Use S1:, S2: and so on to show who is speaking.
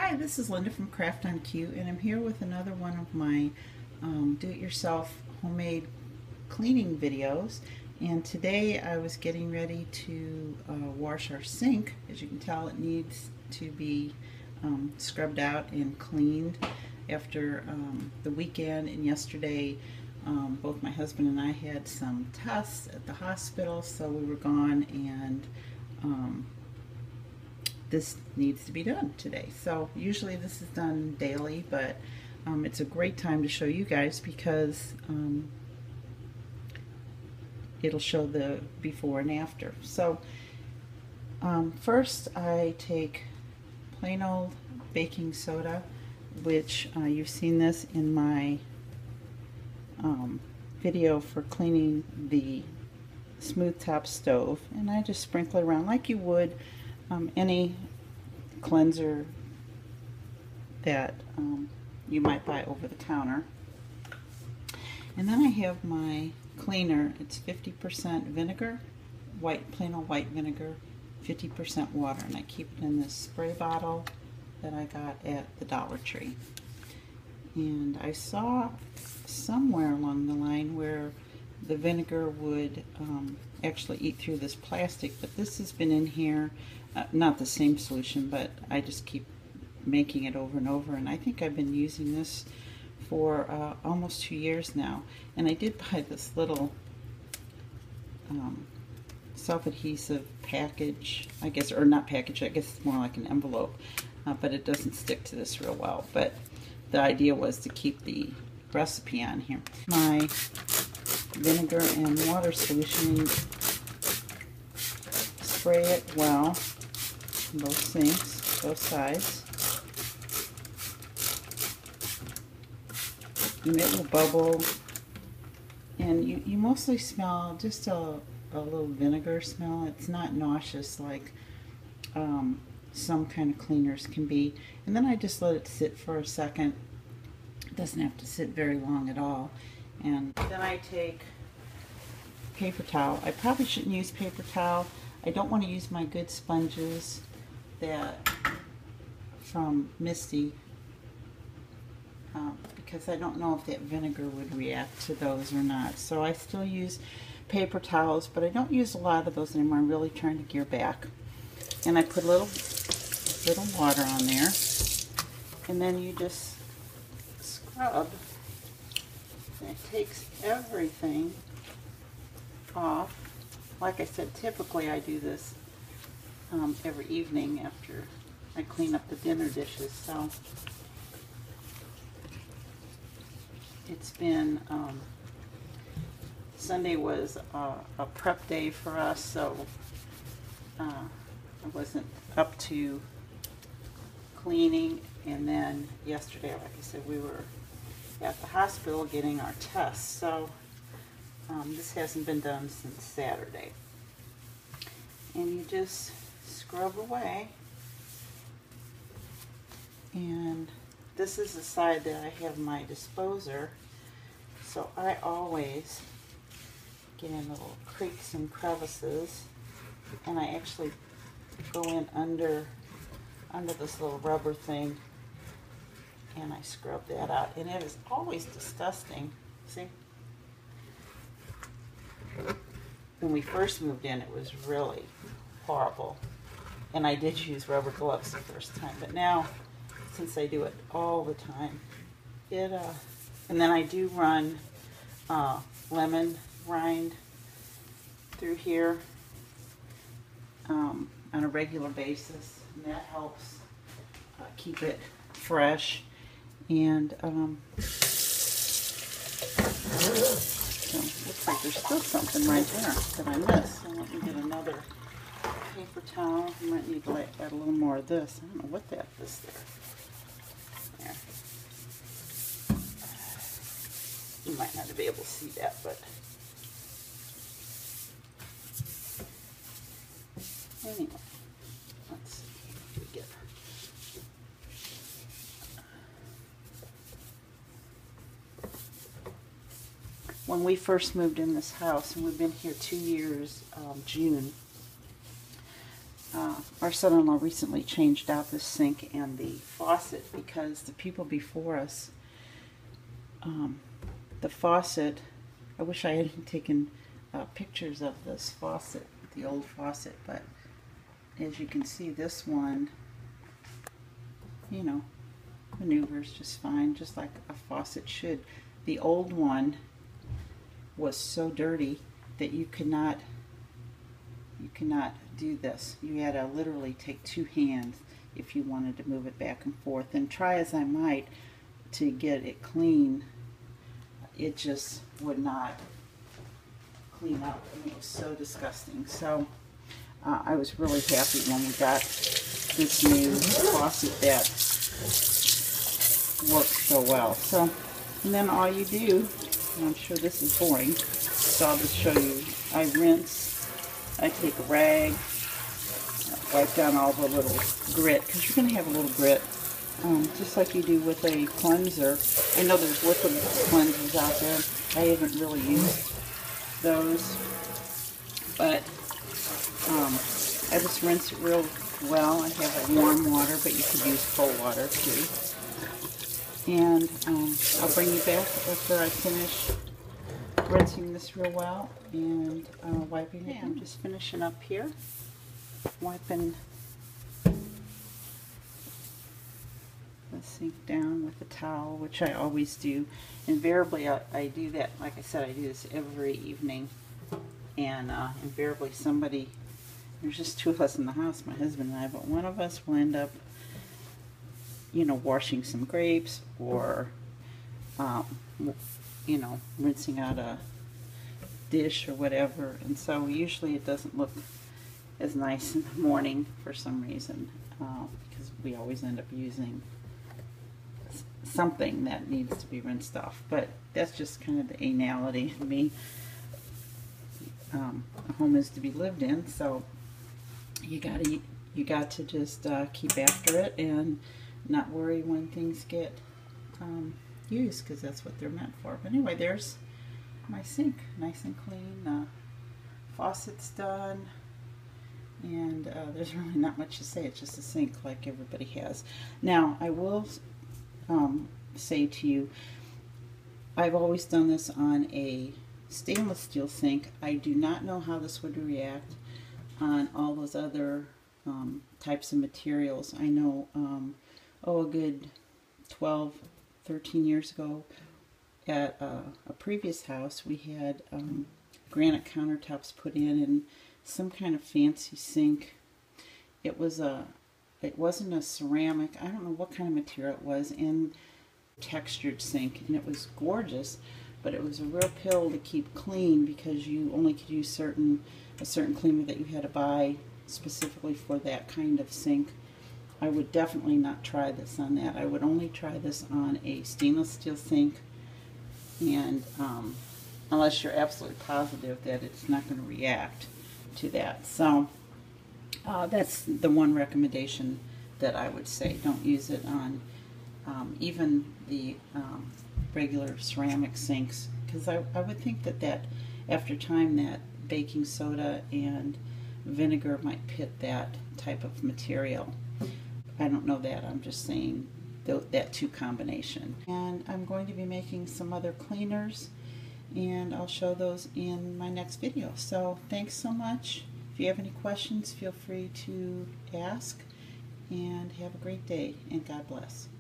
S1: Hi, this is Linda from Craft on Cute, and I'm here with another one of my do-it-yourself homemade cleaning videos. And today I was getting ready to wash our sink. As you can tell, it needs to be scrubbed out and cleaned after the weekend. And yesterday, both my husband and I had some tests at the hospital, so we were gone, and this needs to be done today. So usually this is done daily, but it's a great time to show you guys because it'll show the before and after. So first I take plain old baking soda, which you've seen this in my video for cleaning the smooth top stove, and I just sprinkle it around like you would any cleanser that you might buy over the counter. And then I have my cleaner. It's 50% vinegar, plain old white vinegar, 50% water, and I keep it in this spray bottle that I got at the Dollar Tree. And I saw somewhere along the line where the vinegar would actually eat through this plastic, but this has been in here, not the same solution, but I just keep making it over and over, and I think I've been using this for almost 2 years now. And I did buy this little self-adhesive package, I guess, or not package, I guess it's more like an envelope, but it doesn't stick to this real well. But the idea was to keep the recipe on here. My vinegar and water solution, spray it well in both sinks, both sides, and it will bubble. And you mostly smell just a little vinegar smell. It's not nauseous like some kind of cleaners can be. And then I just let it sit for a second. It doesn't have to sit very long at all. And then I take paper towel. I probably shouldn't use paper towel. I don't want to use my good sponges that from Misty because I don't know if that vinegar would react to those or not. So I still use paper towels, but I don't use a lot of those anymore. I'm really trying to gear back. And I put a little water on there, and then you just scrub, and it takes everything off. Like I said, typically I do this every evening after I clean up the dinner dishes. So it's been, Sunday was a prep day for us, so I wasn't up to cleaning. And then yesterday, like I said, we were at the hospital getting our tests, so this hasn't been done since Saturday. And you just scrub away. And this is the side that I have my disposer, so I always get in little creaks and crevices, and I actually go in under this little rubber thing, and I scrub that out. And it is always disgusting. See? When we first moved in, it was really horrible, and I did use rubber gloves the first time, but now, since I do it all the time, and then I do run lemon rind through here on a regular basis, and that helps keep it fresh. And so looks like there's still something right there that I missed. So let me get another paper towel. You might need to add a little more of this. I don't know what this there. There. You might not be able to see that, but anyway, let's see if we get. When we first moved in this house, and we've been here 2 years, June, our son-in-law recently changed out the sink and the faucet because the people before us, the faucet, I wish I had taken pictures of this faucet, the old faucet, but as you can see, this one, you know, maneuvers just fine, just like a faucet should. The old one was so dirty that you could not do this. You had to literally take two hands if you wanted to move it back and forth. And try as I might to get it clean, it just would not clean up. It was so disgusting. So I was really happy when we got this new faucet that works so well. So, and then all you do, and I'm sure this is boring, so I'll just show you. I rinse, I take a rag, wipe down all the little grit, because you're going to have a little grit, just like you do with a cleanser. I know there's liquid cleansers out there. I haven't really used those, but I just rinse it real well. I have a warm water, but you could use cold water too. And I'll bring you back after I finish rinsing this real well and wiping it. I'm just finishing up here, wiping the sink down with a towel, which I always do. Invariably, I do that. Like I said, I do this every evening, and invariably somebody, there's just two of us in the house, my husband and I, but one of us will end up, you know, washing some grapes or, you know, rinsing out a dish or whatever. And so usually it doesn't look as nice in the morning for some reason, because we always end up using something that needs to be rinsed off. But that's just kind of the anality of me. A home is to be lived in, so you got to just keep after it and not worry when things get used, because that's what they're meant for. But anyway, there's my sink, nice and clean. Faucet's done, and there's really not much to say. It's just a sink like everybody has. Now, I will say to you, I've always done this on a stainless steel sink. I do not know how this would react on all those other types of materials. I know, a good 12, 13 years ago at a previous house, we had granite countertops put in and some kind of fancy sink. It wasn't a ceramic, I don't know what kind of material it was, and textured sink, and it was gorgeous, but it was a real pill to keep clean because you only could use a certain cleaner that you had to buy specifically for that kind of sink. I would definitely not try this on that. I would only try this on a stainless steel sink, and unless you're absolutely positive that it's not going to react to that. So that's the one recommendation that I would say. Don't use it on even the regular ceramic sinks, because I would think that after time that baking soda and vinegar might pit that type of material. I don't know that, I'm just saying that two combination. And I'm going to be making some other cleaners, and I'll show those in my next video. So thanks so much. If you have any questions, feel free to ask, and have a great day, and God bless.